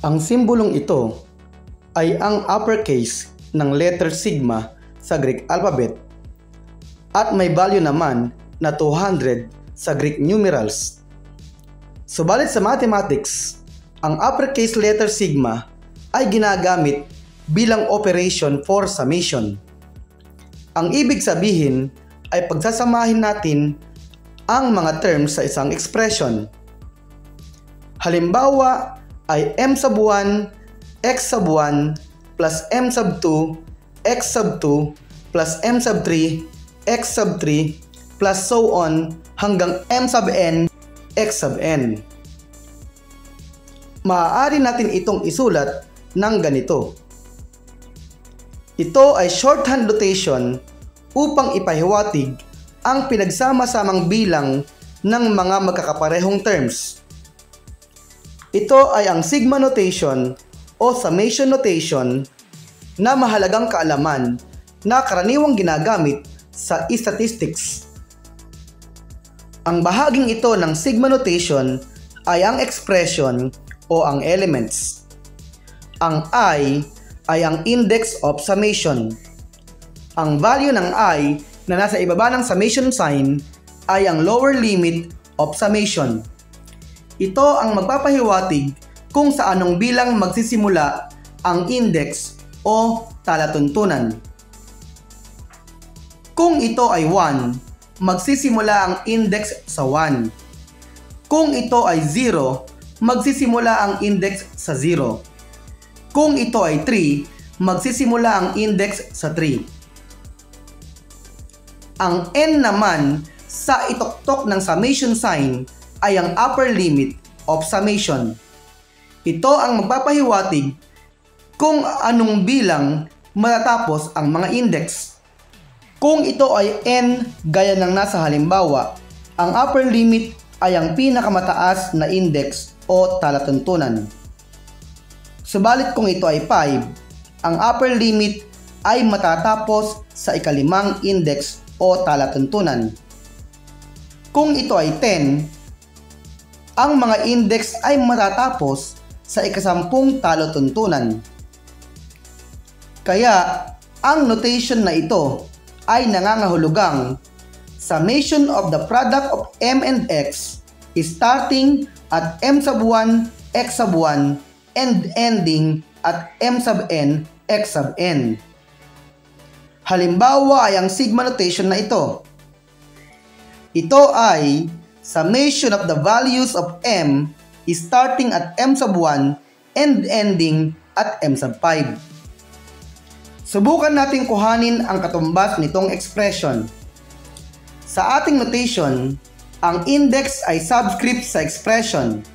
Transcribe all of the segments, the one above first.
Ang simbolong ito ay ang uppercase ng letter sigma sa Greek alphabet at may value naman na 200 sa Greek numerals. Subalit sa mathematics, ang uppercase letter sigma ay ginagamit bilang operation for summation. Ang ibig sabihin ay pagsasamahin natin ang mga terms sa isang expression. Halimbawa ay m sub 1 x sub 1 plus m sub 2 x sub 2 plus m sub 3 x sub 3 plus so on hanggang m sub n x sub n. Maaari natin itong isulat ng ganito. Ito ay shorthand notation upang ipahiwatig ang pinagsama-samang bilang ng mga magkakaparehong terms. Ito ay ang sigma notation o summation notation na mahalagang kaalaman na karaniwang ginagamit sa statistics. Ang bahaging ito ng sigma notation ay ang expression o ang elements. Ang I ay ang index of summation. Ang value ng I na nasa ibaba ng summation sign ay ang lower limit of summation. Ito ang magpapahiwatig kung sa anong bilang magsisimula ang index o talatuntunan. Kung ito ay 1, magsisimula ang index sa 1. Kung ito ay 0, magsisimula ang index sa 0. Kung ito ay 3, magsisimula ang index sa 3. Ang n naman sa itoktok ng summation sign ay ang upper limit of summation. Ito ang magpapahiwatig kung anong bilang matatapos ang mga index. Kung ito ay n gaya ng nasa halimbawa, ang upper limit ay ang pinakamataas na index o talatuntunan. Subalit kung ito ay 5, ang upper limit ay matatapos sa ikalimang index o talatuntunan. Kung ito ay 10, ang mga index ay matatapos sa ikasampung talatuntunan. Kaya, ang notation na ito ay nangangahulugang summation of the product of m and x is starting at m sub 1 x sub 1 and ending at m sub n x sub n. Halimbawa ay ang sigma notation na ito. Ito ay summation of the values of m is starting at m sub 1 and ending at m sub 5. Subukan natin kuhanin ang katumbas nitong expression. Sa ating notation, ang index ay subscript sa expression.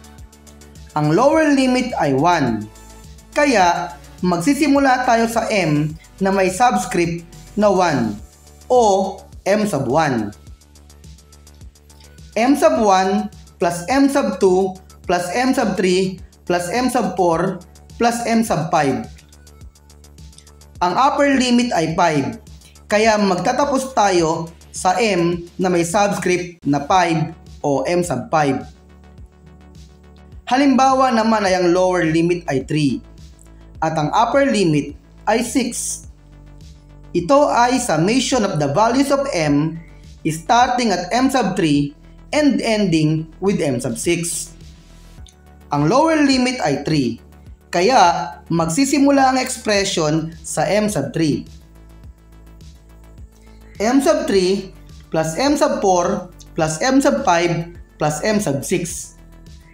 Ang lower limit ay 1. Kaya, magsisimula tayo sa m na may subscript na 1 o m sub 1. M sub 1 plus M sub 2 plus M sub 3 plus M sub 4 plus M sub 5. Ang upper limit ay 5, kaya magtatapos tayo sa M na may subscript na 5 o M sub 5. Halimbawa naman ay ang lower limit ay 3 at ang upper limit ay 6. Ito ay summation of the values of M starting at M sub 3 and ending with m sub 6. Ang lower limit ay 3, kaya magsisimula ang expression sa m sub 3. M sub 3 plus m sub 4 plus m sub 5 plus m sub 6.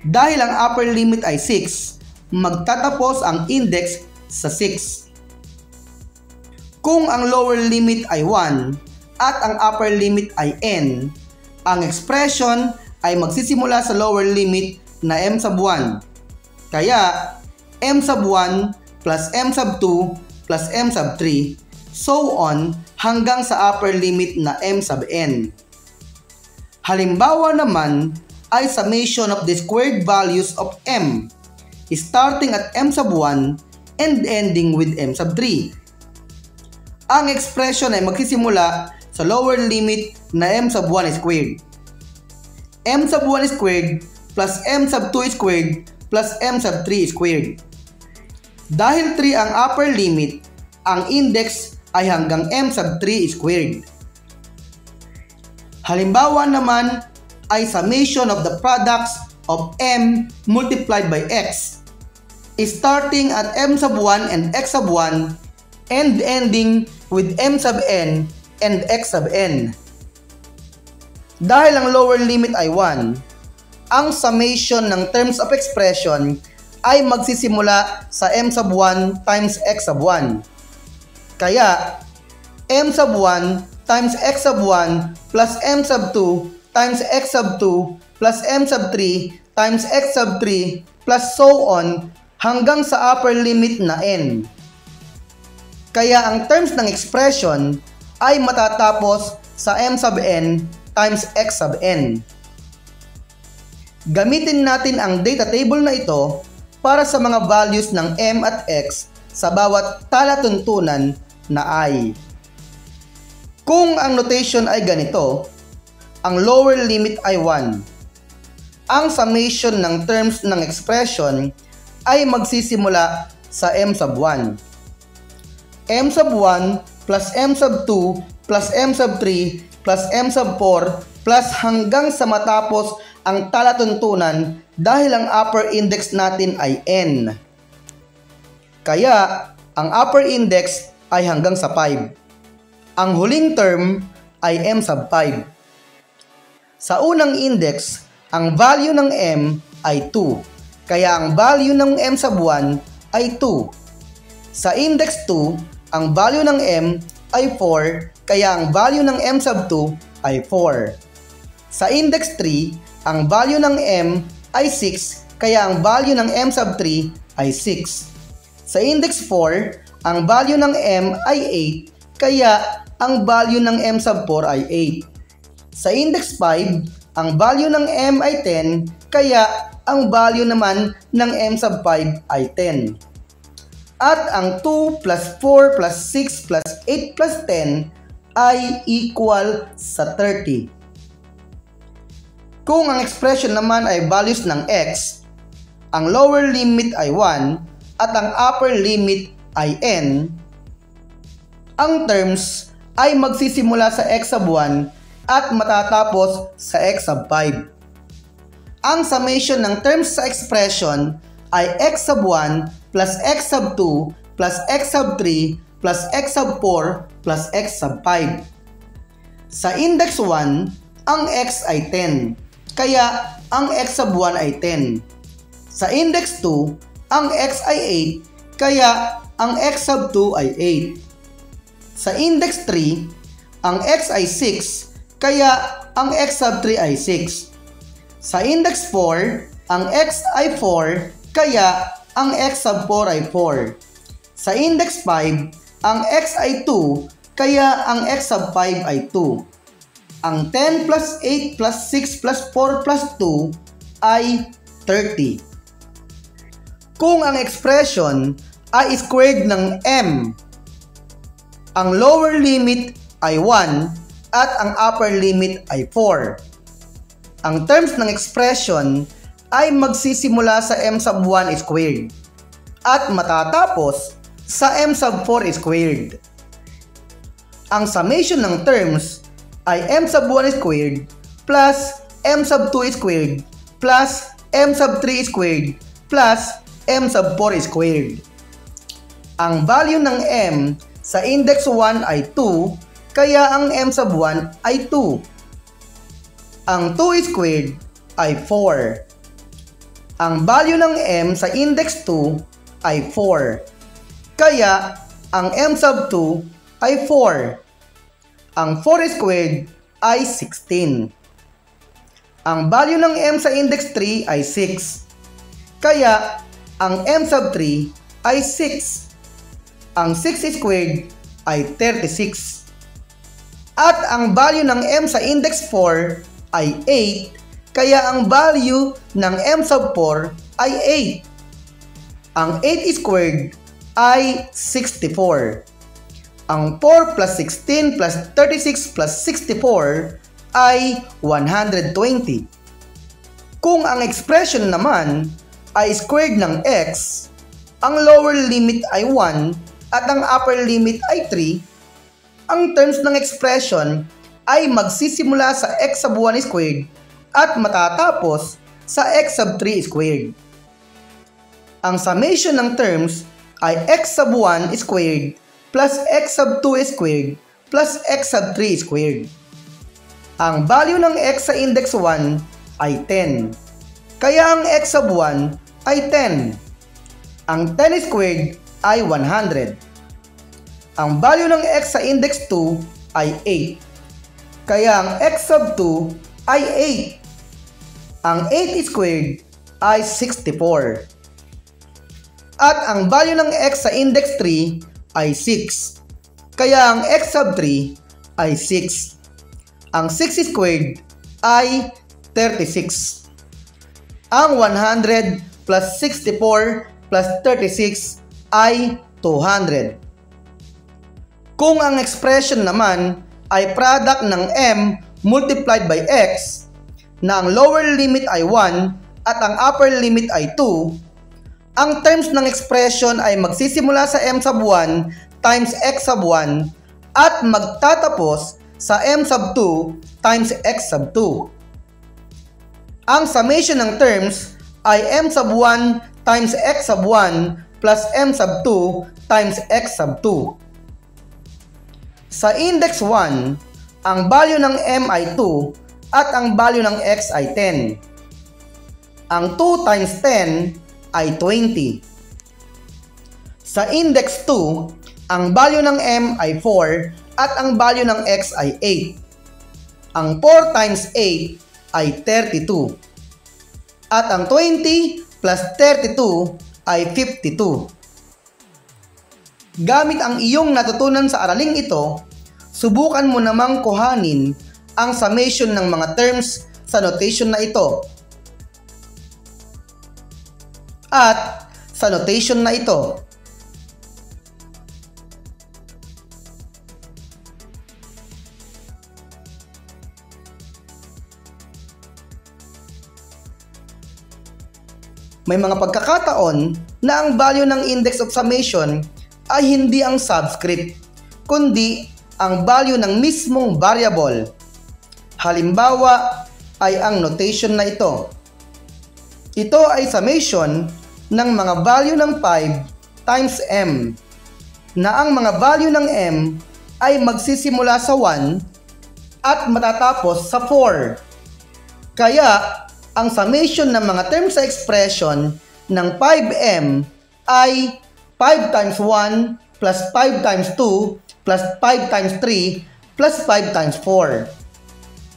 Dahil ang upper limit ay 6, magtatapos ang index sa 6. Kung ang lower limit ay 1 at ang upper limit ay n, ang expression ay magsisimula sa lower limit na m sub 1. Kaya, m sub 1 plus m sub 2 plus m sub 3, so on hanggang sa upper limit na m sub n. Halimbawa naman ay summation of the squared values of m, starting at m sub 1 and ending with m sub 3. Ang expression ay magsisimula sa lower limit na m sub 1 squared. M sub 1 squared plus m sub 2 squared plus m sub 3 squared. Dahil 3 ang upper limit, ang index ay hanggang m sub 3 squared. Halimbawa naman ay summation of the products of m multiplied by x, starting at m sub 1 and x sub 1 and ending with m sub n and x sub n. Dahil ang lower limit ay 1, ang summation ng terms of expression ay magsisimula sa m sub 1 times x sub 1. Kaya, m sub 1 times x sub 1 plus m sub 2 times x sub 2 plus m sub 3 times x sub 3 plus so on hanggang sa upper limit na n. Kaya ang terms ng expression ay matatapos sa m sub n times x sub n. Gamitin natin ang data table na ito para sa mga values ng m at x sa bawat talatuntunan na I. Kung ang notation ay ganito, ang lower limit ay 1. Ang summation ng terms ng expression ay magsisimula sa m sub 1. M sub 1 plus m sub 2 plus m sub 3 plus m sub 4 plus hanggang sa matapos ang talatuntunan dahil ang upper index natin ay n. Kaya, ang upper index ay hanggang sa 5. Ang huling term ay m sub 5. Sa unang index, ang value ng m ay 2. Kaya ang value ng m sub 1 ay 2. Sa index 2, ang value ng m ay 4. Kaya ang value ng m sub 2 ay 4. Sa index 3, ang value ng m ay 6. Kaya ang value ng m sub 3 ay 6. Sa index 4, ang value ng m ay 8. Kaya ang value ng m sub 4 ay 8. Sa index 5, ang value ng m ay 10, kaya ang value naman ng m sub 5 ay 10. At ang 2 plus 4 plus 6 plus 8 plus 10 ay equal sa 30. Kung ang expression naman ay values ng x, ang lower limit ay 1 at ang upper limit ay n, ang terms ay magsisimula sa x sub 1 at matatapos sa x sub 5. Ang summation ng terms sa expression ay x sub 1 plus x sub 2 plus x sub 3 plus x sub 4 plus x sub 5. Sa index 1, ang x ay 10, kaya ang x sub 1 ay 10. Sa index 2, ang x ay 8, kaya ang x sub 2 ay 8. Sa index 3, ang x ay 6, kaya ang x sub 3 ay 6. Sa index 4, ang x ay 4, kaya ang x sub 4 ay 4. Sa index 5, ang x ay 2, kaya ang x sub 5 ay 2. Ang 10 plus 8 plus 6 plus 4 plus 2 ay 30. Kung ang expression ay squared ng m, ang lower limit ay 1 at ang upper limit ay 4. Ang terms ng expression ay magsisimula sa m sub 1 squared at matatapos sa m sub 4 squared. Ang summation ng terms ay m sub 1 squared plus m sub 2 squared plus m sub 3 squared plus m sub 4 squared. Ang value ng m sa index 1 ay 2, kaya ang m sub 1 ay 2. Ang 2 squared ay 4. Ang value ng m sa index 2 ay 4, kaya ang m sub 2 ay 4. Ang 4 squared ay 16. Ang value ng m sa index 3 ay 6, kaya ang m sub 3 ay 6. Ang 6 squared ay 36. At ang value ng m sa index 4 ay 8, kaya ang value ng m sub 4 ay 8. Ang 8 squared ay 64. Ang 4 plus 16 plus 36 plus 64 ay 120. Kung ang expression naman ay squared ng x, ang lower limit ay 1 at ang upper limit ay 3, ang terms ng expression ay magsisimula sa x sub 1 squared at matatapos sa x sub 3 squared. Ang summation ng terms ay x sub 1 squared plus x sub 2 squared plus x sub 3 squared. Ang value ng x sa index 1 ay 10. Kaya ang x sub 1 ay 10. Ang 10 squared ay 100. Ang value ng x sa index 2 ay 8. Kaya ang x sub 2 ay 8. Ang 8 squared ay 64. At ang value ng x sa index 3 ay 6. Kaya ang x sub 3 ay 6. Ang 6 squared ay 36. Ang 100 plus 64 plus 36 ay 200. Kung ang expression naman ay product ng m multiplied by x, na ang lower limit ay 1 at ang upper limit ay 2, ang terms ng expression ay magsisimula sa m sub 1 times x sub 1 at magtatapos sa m sub 2 times x sub 2. Ang summation ng terms ay m sub 1 times x sub 1 plus m sub 2 times x sub 2. Sa index 1, ang value ng m ay 2 at ang value ng x ay 10. Ang 2 times 10 ay 20. Sa index 2, ang value ng m ay 4 at ang value ng x ay 8. Ang 4 times 8 ay 32. At ang 20 plus 32 ay 52. Gamit ang iyong natutunan sa araling ito, subukan mo namang kuhanin ang summation ng mga terms sa notation na ito. At sa notation na ito. May mga pagkakataon na ang value ng index of summation ay hindi ang subscript, kundi ang value ng mismong variable. Halimbawa ay ang notation na ito. Ito ay summation ng mga value ng 5 times m, na ang mga value ng m ay magsisimula sa 1 at matatapos sa 4. Kaya, ang summation ng mga terms sa expression ng 5m ay 5 times 1 plus 5 times 2 plus 5 times 3 plus 5 times 4.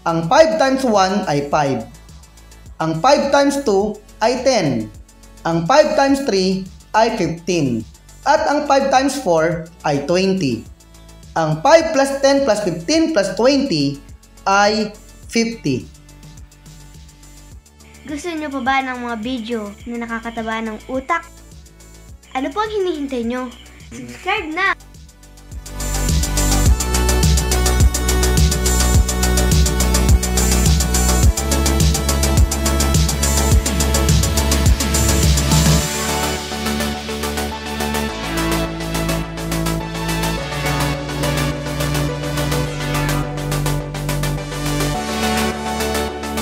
Ang 5 times 1 ay 5. Ang 5 times 2 ay 10. Ang 5 times 3 ay 15. At ang 5 times 4 ay 20. Ang 5 plus 10 plus 15 plus 20 ay 50. Gusto niyo pa ba ng mga video na nakakataba ng utak? Ano po ang hinihintay nyo? Subscribe na!